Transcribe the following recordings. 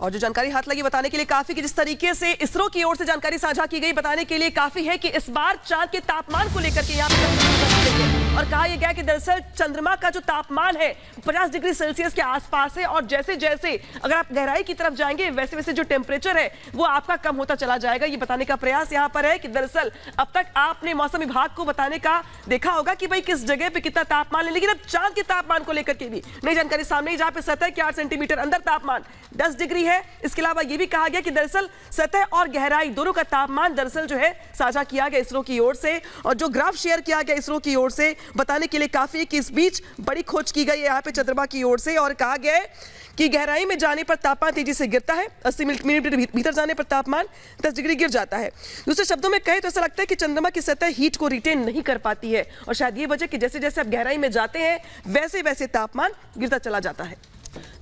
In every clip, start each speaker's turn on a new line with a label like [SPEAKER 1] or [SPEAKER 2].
[SPEAKER 1] और जो जानकारी हाथ लगी बताने के लिए काफी कि जिस तरीके से इसरो की ओर से जानकारी साझा की गई बताने के लिए काफी है कि इस बार चांद के तापमान को लेकर के यहाँ पे और कहा यह गया कि दरअसल चंद्रमा का जो तापमान है 50 डिग्री सेल्सियस के आसपास है और जैसे जैसे अगर आप गहराई की तरफ जाएंगे वैसे वैसे जो टेम्परेचर है वो आपका कम होता चला जाएगा। ये बताने का प्रयास यहाँ पर है कि दरअसल अब तक आपने मौसम विभाग को बताने का देखा होगा कि भाई किस जगह पे कितना तापमान है, लेकिन अब चांद के तापमान को लेकर के भी नई जानकारी सामने आई, जहां पे सतह के 8 सेंटीमीटर अंदर तापमान 10 डिग्री है। इसके अलावा यह भी कहा गया कि दरअसल सतह और गहराई दोनों का तापमान दरअसल जो है साझा किया गया इसरो की ओर से, और जो ग्राफ शेयर किया गया इसरो की ओर से बताने के लिए काफी है कि इस बीच बड़ी खोज की गई है यहाँ पे चंद्रमा की ओर से, और कहा गया है कि गहराई में जाने पर तापमान तेजी से गिरता है, 80 मिलीमीटर भीतर जाने पर तापमान 10 डिग्री गिर जाता है। दूसरे शब्दों में कहें तो ऐसा लगता है कि चंद्रमा की सतह हीट को रिटेन नहीं कर पाती है, और शायद ये वजह कि जैसे जैसे आप गहराई में जाते हैं वैसे वैसे तापमान गिरता चला जाता है।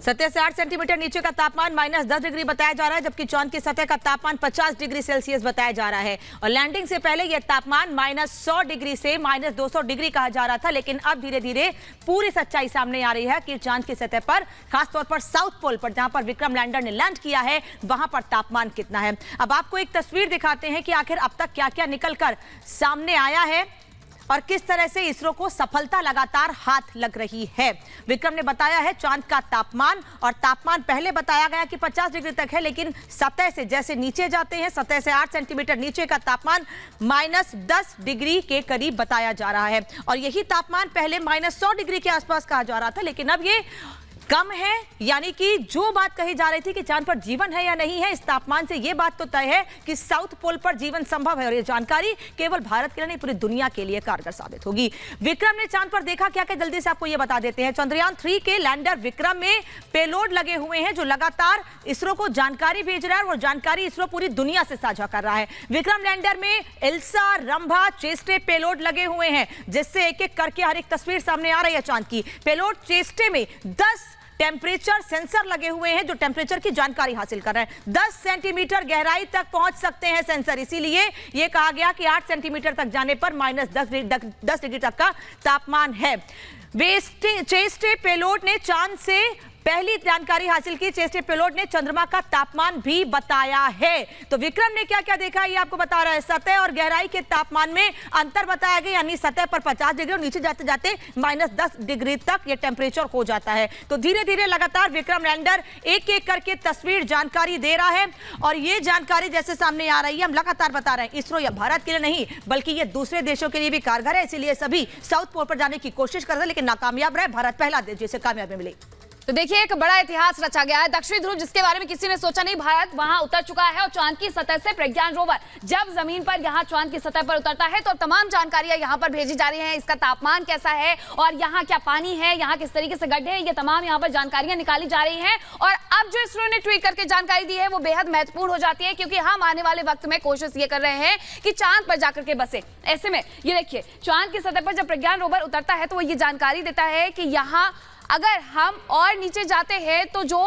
[SPEAKER 2] सतह से 8 सेंटीमीटर नीचे का तापमान -10 डिग्री बताया जा रहा है, जबकि चांद की सतह का तापमान 50 डिग्री सेल्सियस बताया जा रहा है। और लैंडिंग से पहले यह तापमान -100 डिग्री से -200 डिग्री कहा जा रहा था, लेकिन अब धीरे धीरे पूरी सच्चाई सामने आ रही है कि चांद की सतह पर, खासतौर पर साउथ पोल पर जहां पर विक्रम लैंडर ने लैंड किया है, वहां पर तापमान कितना है। अब आपको एक तस्वीर दिखाते हैं कि आखिर अब तक क्या क्या निकलकर सामने आया है और किस तरह से इसरो को सफलता लगातार हाथ लग रही है। विक्रम ने बताया है चांद का तापमान, और तापमान पहले बताया गया कि 50 डिग्री तक है, लेकिन सतह से जैसे नीचे जाते हैं, सतह से 8 सेंटीमीटर नीचे का तापमान -10 डिग्री के करीब बताया जा रहा है। और यही तापमान पहले -100 डिग्री के आसपास कहा जा रहा था, लेकिन अब ये कम है। यानी कि जो बात कही जा रही थी कि चांद पर जीवन है या नहीं है, इस तापमान से यह बात तो तय है कि साउथ पोल पर जीवन संभव है, और यह जानकारी केवल भारत के लिए नहीं पूरी दुनिया के लिए कारगर साबित होगी। विक्रम ने चांद पर देखा क्या क्या, जल्दी से आपको यह बता देते हैं। चंद्रयान 3 के लैंडर विक्रम में पेलोड लगे हुए हैं जो लगातार इसरो को जानकारी भेज रहा है, और जानकारी इसरो पूरी दुनिया से साझा कर रहा है। विक्रम लैंडर में एल्सा, रंभा, चेस्टे पेलोड लगे हुए हैं, जिससे एक एक करके हर एक तस्वीर सामने आ रही है चांद की। पेलोड चेस्टे में 10 टेम्परेचर सेंसर लगे हुए हैं जो टेम्परेचर की जानकारी हासिल कर रहे हैं। 10 सेंटीमीटर गहराई तक पहुंच सकते हैं सेंसर, इसीलिए यह कहा गया कि 8 सेंटीमीटर तक जाने पर -10 डिग्री तक का तापमान है। चेस्टे पेलोड ने चांद से पहली जानकारी हासिल की। चेस्टे पेलोड ने चंद्रमा का तापमान भी बताया है। तो विक्रम ने क्या क्या देखा ये आपको बता रहा है। सतह और गहराई के तापमान में अंतर बताया गया, यानी सतह पर 50 डिग्री और नीचे जाते जाते -10 डिग्री तक ये टेम्परेचर हो जाता है। तो धीरे धीरे लगातार विक्रम लैंडर एक एक करके तस्वीर जानकारी दे रहा है, और ये जानकारी जैसे सामने आ रही है हम लगातार बता रहे हैं, इसरो या भारत के लिए नहीं बल्कि ये दूसरे देशों के लिए भी कारगर है। इसीलिए सभी साउथ पोल पर जाने की कोशिश कर रहे हैं, लेकिन नाकामयाब रहे। भारत पहला देश जिसे कामयाबी मिली।
[SPEAKER 3] तो देखिए एक बड़ा इतिहास रचा गया है। दक्षिणी ध्रुव जिसके बारे में किसी ने सोचा नहीं, भारत वहां उतर चुका है, और चांद की सतह से प्रज्ञान रोवर जब जमीन पर यहां चांद की सतह पर उतरता है तो तमाम जानकारियां यहां पर भेजी जा रही हैं। इसका तापमान कैसा है और यहां क्या पानी है, यहां किस तरीके से गड्ढे हैं, ये तमाम यहां पर जानकारियां निकाली जा रही हैं। और अब जो इसरो ने ट्वीट करके जानकारी दी है वो बेहद महत्वपूर्ण हो जाती है, क्योंकि हम आने वाले वक्त में कोशिश ये कर रहे हैं कि चांद पर जाकर के बसे। ऐसे में ये देखिए चांद की सतह पर जब प्रज्ञान रोवर उतरता है तो वो ये जानकारी देता है कि यहाँ अगर हम और नीचे जाते हैं तो जो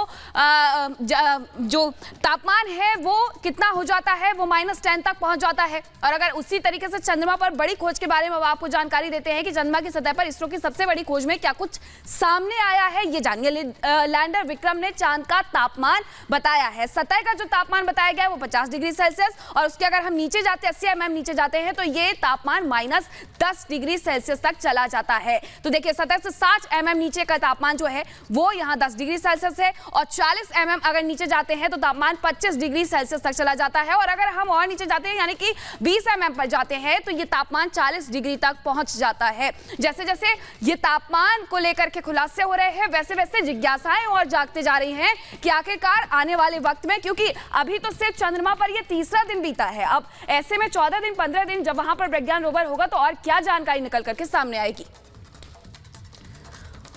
[SPEAKER 3] तापमान है वो कितना हो जाता है, वो -10 तक पहुंच जाता है। और अगर उसी तरीके से चंद्रमा पर बड़ी खोज के बारे में आपको जानकारी देते हैं कि चंद्रमा की सतह पर इसरो की सबसे बड़ी खोज में क्या कुछ सामने आया है, ये जानिए। लैंडर विक्रम ने चांद का तापमान बताया है। सतह का जो तापमान बताया गया है वो 50 डिग्री सेल्सियस, और उसके अगर हम नीचे जाते 80 mm नीचे जाते हैं तो ये तापमान -10 डिग्री सेल्सियस तक चला जाता है। तो देखिए सतह से 60 mm नीचे का तापमान जो है वो यहाँ 10 डिग्री सेल्सियस है, और 40 mm अगर नीचे जाते हैं तो तापमान 25 डिग्री सेल्सियस तक चला जाता है। और अगर हम और नीचे जाते हैं यानी कि 20 mm पर जाते हैं तो ये तापमान 40 डिग्री तक पहुंच जाता है। जैसे जैसे ये तापमान को लेकर के खुलासे हो रहे हैं वैसे वैसे जिज्ञासाएं और जागते जा रही हैं कि आखिरकार आने वाले वक्त में, क्योंकि अभी तो सिर्फ चंद्रमा पर ये तीसरा दिन बीता है, अब ऐसे में 14 दिन 15 दिन जब वहां पर प्रज्ञान रोवर होगा तो और क्या जानकारी निकल करके सामने आएगी।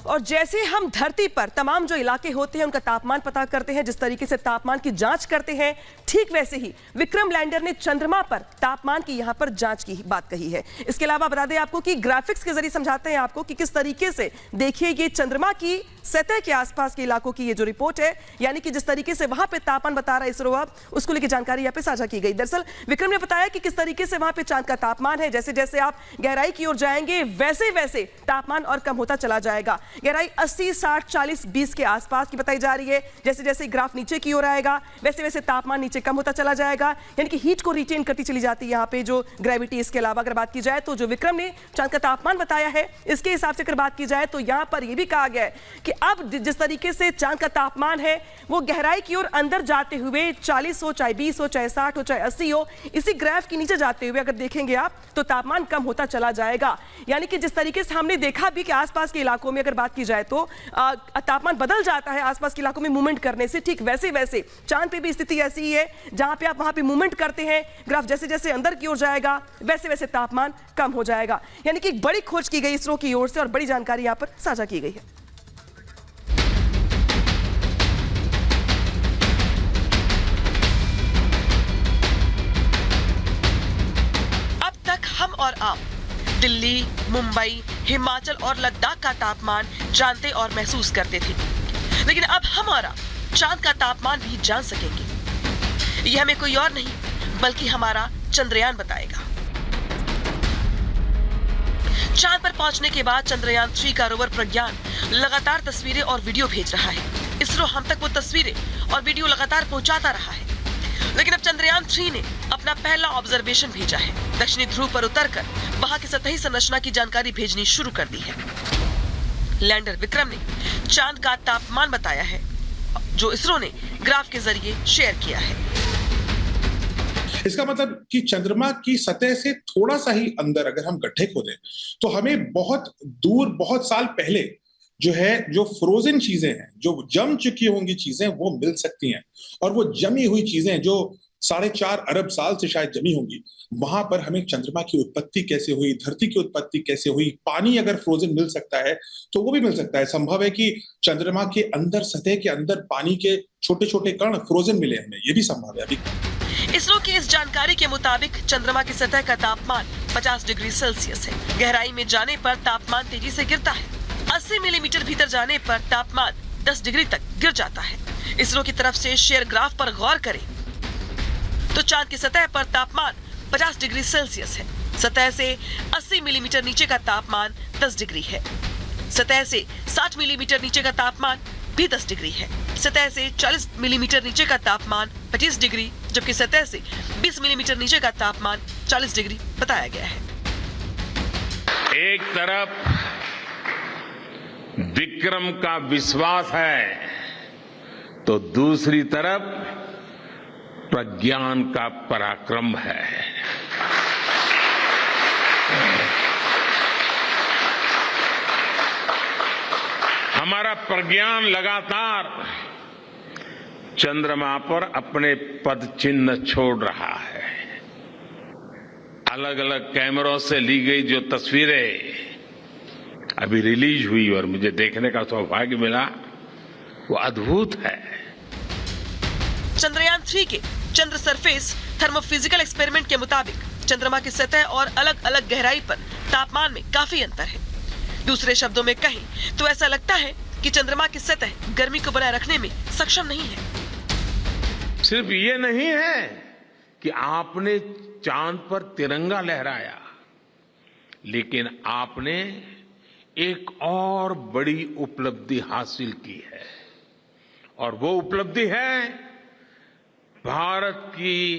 [SPEAKER 1] और जैसे हम धरती पर तमाम जो इलाके होते हैं उनका तापमान पता करते हैं, जिस तरीके से तापमान की जांच करते हैं, ठीक वैसे ही विक्रम लैंडर ने चंद्रमा पर तापमान की यहां पर जांच की बात कही है। इसके अलावा बता दें आपको कि ग्राफिक्स के जरिए समझाते हैं आपको कि किस तरीके से देखिए ये चंद्रमा की सतह के आसपास के इलाकों की ये जो रिपोर्ट है, यानी कि जिस तरीके से वहां पे तापमान बता रहा है इसरो, अब उसको लेकर जानकारी यहाँ पे साझा की गई। दरअसल विक्रम ने बताया कि किस तरीके से वहां पे चांद का तापमान है, जैसे जैसे आप गहराई की ओर जाएंगे वैसे वैसे तापमान और कम होता चला जाएगा। गहराई 80, 60, 40, 20 के आसपास की बताई जा रही है। जैसे जैसे ग्राफ नीचे की ओर आएगा वैसे वैसे तापमान नीचे कम होता चला जाएगा, यानी कि हीट को रिटेन करती चली जाती है यहाँ पे जो ग्रेविटी। इसके अलावा अगर बात की जाए तो जो विक्रम ने चांद का तापमान बताया है इसके हिसाब से अगर बात की जाए तो यहाँ पर यह भी कहा गया है कि अब जिस तरीके से चांद का तापमान है वो गहराई की ओर अंदर जाते हुए 40 हो, चाहे 20 हो, चाहे 60 हो, चाहे 80 हो, इसी ग्राफ के नीचे जाते हुए अगर देखेंगे आप तो तापमान कम होता चला जाएगा। यानी कि जिस तरीके से हमने देखा भी कि आसपास के इलाकों में अगर बात की जाए तो तापमान बदल जाता है आसपास के इलाकों में मूवमेंट करने से, ठीक वैसे वैसे चांद पे भी स्थिति ऐसी ही है। जहां पे आप वहां पे मूवमेंट करते हैं, ग्राफ जैसे जैसे अंदर की ओर जाएगा वैसे वैसे तापमान कम हो जाएगा। यानी कि एक बड़ी खोज की गई इसरो की ओर से और बड़ी जानकारी यहां पर साझा की गई है। हम और आप दिल्ली, मुंबई, हिमाचल और लद्दाख का तापमान जानते और महसूस करते थे, लेकिन अब हमारा चांद का तापमान भी जान सकेंगे। यह हमें कोई और नहीं बल्कि हमारा चंद्रयान बताएगा। चांद पर पहुंचने के बाद चंद्रयान 3 का रोवर प्रज्ञान लगातार तस्वीरें और वीडियो भेज रहा है। इसरो हम तक वो तस्वीरें और वीडियो लगातार पहुंचाता रहा है, लेकिन अब चंद्रयान 3 ने अपना पहला ऑब्जर्वेशन भेजा है। दक्षिणी ध्रुव पर उतरकर वहां की सतही संरचना की जानकारी भेजनी शुरू कर दी है। लैंडर विक्रम ने चांद का तापमान बताया है, जो इसरो ने ग्राफ के जरिए शेयर किया है।
[SPEAKER 4] इसका मतलब कि चंद्रमा की सतह से थोड़ा सा ही अंदर अगर हम गड्ढे खोदें तो हमें बहुत दूर, बहुत साल पहले जो फ्रोजन चीजें हैं, जो जम चुकी होंगी चीजें, वो मिल सकती हैं। और वो जमी हुई चीजें जो 4.5 अरब साल से शायद जमी होंगी, वहां पर हमें चंद्रमा की उत्पत्ति कैसे हुई, धरती की उत्पत्ति कैसे हुई, पानी अगर फ्रोजन मिल सकता है तो वो भी मिल सकता है। संभव है कि चंद्रमा के अंदर, सतह के अंदर पानी के छोटे छोटे कण फ्रोजन मिले हमें, ये भी संभव है अभी।
[SPEAKER 1] इसरो की इस जानकारी के मुताबिक चंद्रमा की सतह का तापमान 50 डिग्री सेल्सियस है। गहराई में जाने पर तापमान तेजी से गिरता है। 80 मिलीमीटर भीतर जाने पर तापमान 10 डिग्री तक गिर जाता है। इसरो की तरफ से शेयर ग्राफ पर गौर करें तो चांद की सतह पर तापमान 50 डिग्री सेल्सियस है। सतह से 80 मिलीमीटर नीचे का तापमान 10 डिग्री है। सतह से 60 मिलीमीटर नीचे का तापमान भी 10 डिग्री है। सतह से 40 मिलीमीटर नीचे का तापमान 25 डिग्री, जबकि सतह से 20 मिलीमीटर नीचे का तापमान 40 डिग्री बताया गया है।
[SPEAKER 5] एक तरफ विक्रम का विश्वास है तो दूसरी तरफ प्रज्ञान का पराक्रम है। हमारा प्रज्ञान लगातार चंद्रमा पर अपने पद चिन्ह छोड़ रहा है। अलग अलग कैमरों से ली गई जो तस्वीरें अभी रिलीज हुई और मुझे देखने का सौभाग्य मिला, वो अद्भुत है।
[SPEAKER 1] चंद्रयान 3 के चंद्र सरफेस थर्मोफिजिकल एक्सपेरिमेंट के मुताबिक चंद्रमा की सतह और अलग अलग गहराई पर तापमान में काफी अंतर है। दूसरे शब्दों में कहें तो ऐसा लगता है कि चंद्रमा की सतह गर्मी को बनाए रखने में सक्षम नहीं है।
[SPEAKER 5] सिर्फ ये नहीं है कि आपने चांद पर तिरंगा लहराया, लेकिन आपने एक और बड़ी उपलब्धि हासिल की है, और वो उपलब्धि है भारत की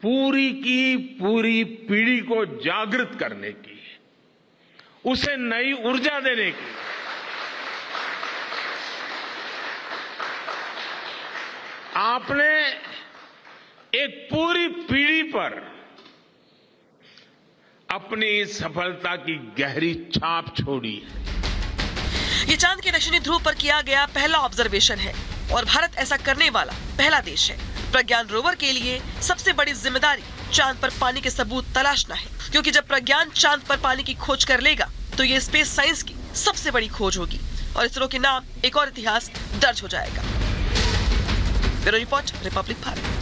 [SPEAKER 5] पूरी पीढ़ी को जागृत करने की, उसे नई ऊर्जा देने की। आपने एक पूरी पीढ़ी पर अपनी सफलता की गहरी छाप छोड़ी।
[SPEAKER 1] ये चांद के दक्षिणी ध्रुव पर किया गया पहला ऑब्जर्वेशन है और भारत ऐसा करने वाला पहला देश है। प्रज्ञान रोवर के लिए सबसे बड़ी जिम्मेदारी चांद पर पानी के सबूत तलाशना है, क्योंकि जब प्रज्ञान चांद पर पानी की खोज कर लेगा तो ये स्पेस साइंस की सबसे बड़ी खोज होगी और इसरो के नाम एक और इतिहास दर्ज हो जाएगा। Bureau report, Republic Bharat.